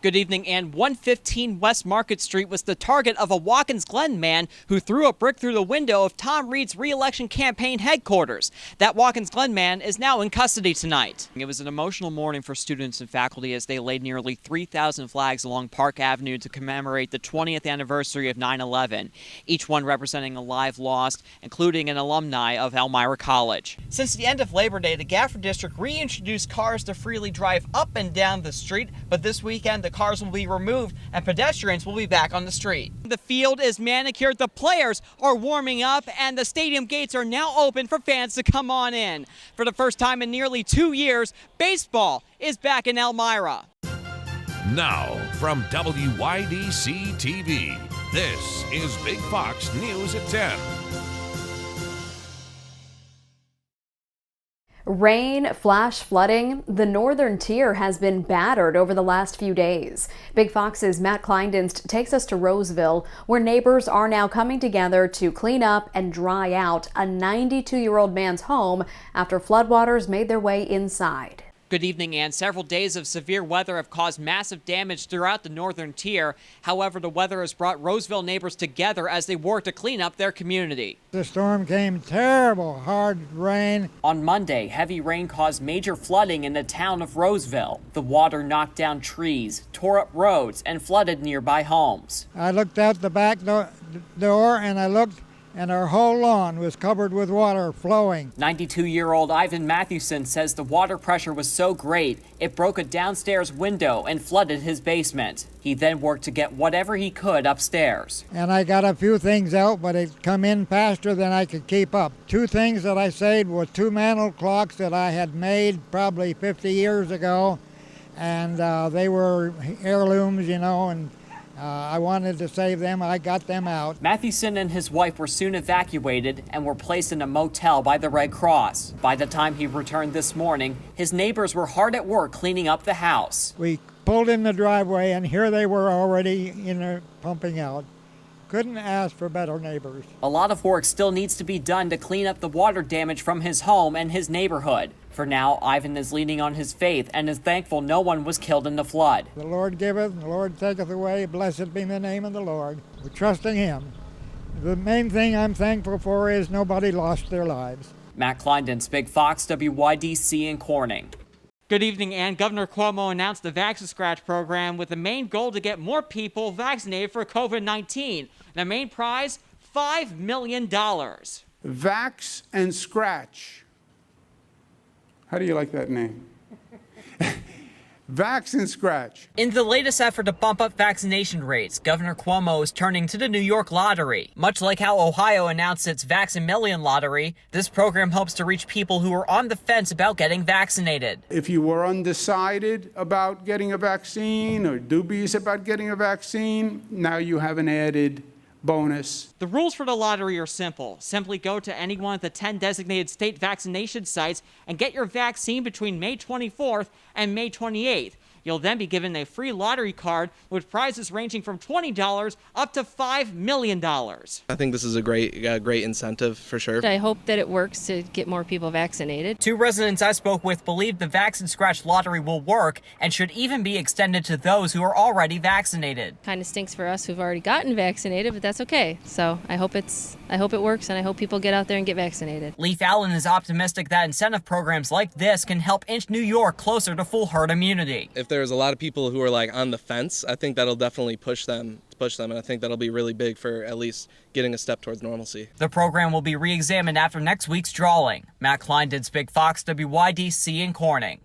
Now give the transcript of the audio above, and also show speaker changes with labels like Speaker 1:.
Speaker 1: Good evening, and 115 West Market Street was the target of a Watkins Glen man who threw a brick through the window of Tom Reed's re-election campaign headquarters. That Watkins Glen man is now in custody tonight. It was an emotional morning for students and faculty as they laid nearly 3,000 flags along Park Avenue to commemorate the 20th anniversary of 9/11, each one representing a life lost, including an alumni of Elmira College. Since the end of Labor Day, the Gafford District reintroduced cars to freely drive up and down the street, but this weekend the cars will be removed and pedestrians will be back on the street. The field is manicured, the players are warming up, and the stadium gates are now open for fans to come on in. For the first time in nearly 2 years, baseball is back in Elmira.
Speaker 2: Now, from WYDC TV, this is Big Fox News at 10.
Speaker 3: Rain, flash flooding. The northern tier has been battered over the last few days. Big Fox's Matt Klinedinst takes us to Roseville, where neighbors are now coming together to clean up and dry out a 92-year-old man's home after floodwaters made their way inside.
Speaker 1: Good evening, Ann. Several days of severe weather have caused massive damage throughout the northern tier. However, the weather has brought Roseville neighbors together as they work to clean up their community.
Speaker 4: The storm came terrible, hard rain.
Speaker 1: On Monday, heavy rain caused major flooding in the town of Roseville. The water knocked down trees, tore up roads, and flooded nearby homes.
Speaker 4: I looked out the back door and I looked, and our whole lawn was covered with water flowing.
Speaker 1: 92-year-old Ivan Mathewson says the water pressure was so great, it broke a downstairs window and flooded his basement. He then worked to get whatever he could upstairs.
Speaker 4: And I got a few things out, but it come in faster than I could keep up. Two things that I saved were two mantel clocks that I had made probably 50 years ago, and they were heirlooms, you know, and I wanted to save them. I got them out.
Speaker 1: Mathewson and his wife were soon evacuated and were placed in a motel by the Red Cross. By the time he returned this morning, his neighbors were hard at work cleaning up the house.
Speaker 4: We pulled in the driveway, and here they were already in there pumping out. Couldn't ask for better neighbors.
Speaker 1: A lot of work still needs to be done to clean up the water damage from his home and his neighborhood. For now, Ivan is leaning on his faith and is thankful no one was killed in the flood.
Speaker 4: The Lord giveth, the Lord taketh away. Blessed be the name of the Lord. We're trusting Him. The main thing I'm thankful for is nobody lost their lives.
Speaker 1: Matt Klinedinst, Big Fox, WYDC in Corning. Good evening, Ann. Governor Cuomo announced the Vax and Scratch program with the main goal to get more people vaccinated for COVID-19. The main prize, $5 million.
Speaker 5: Vax and Scratch. How do you like that name? Vax and Scratch.
Speaker 1: In the latest effort to bump up vaccination rates, Governor Cuomo is turning to the New York lottery. Much like how Ohio announced its Vax-A-Million lottery, this program helps to reach people who are on the fence about getting vaccinated.
Speaker 5: If you were undecided about getting a vaccine or dubious about getting a vaccine, now you have an added bonus.
Speaker 1: The rules for the lottery are simple. Simply go to any one of the 10 designated state vaccination sites and get your vaccine between May 24th and May 28th. You'll then be given a free lottery card with prizes ranging from $20 up to $5 million.
Speaker 6: I think this is a great incentive for sure.
Speaker 7: I hope that it works to get more people vaccinated.
Speaker 1: Two residents I spoke with believe the Vax and Scratch lottery will work and should even be extended to those who are already vaccinated.
Speaker 7: Kind of stinks for us who've already gotten vaccinated, but that's okay. So I hope it works, and I hope people get out there and get vaccinated.
Speaker 1: Leif Allen is optimistic that incentive programs like this can help inch New York closer to full herd immunity.
Speaker 6: If there's a lot of people who are like on the fence, I think that'll definitely push them, and I think that'll be really big for at least getting a step towards normalcy.
Speaker 1: The program will be re-examined after next week's drawing. Matt Klinedinst, Big Fox, WYDC in Corning.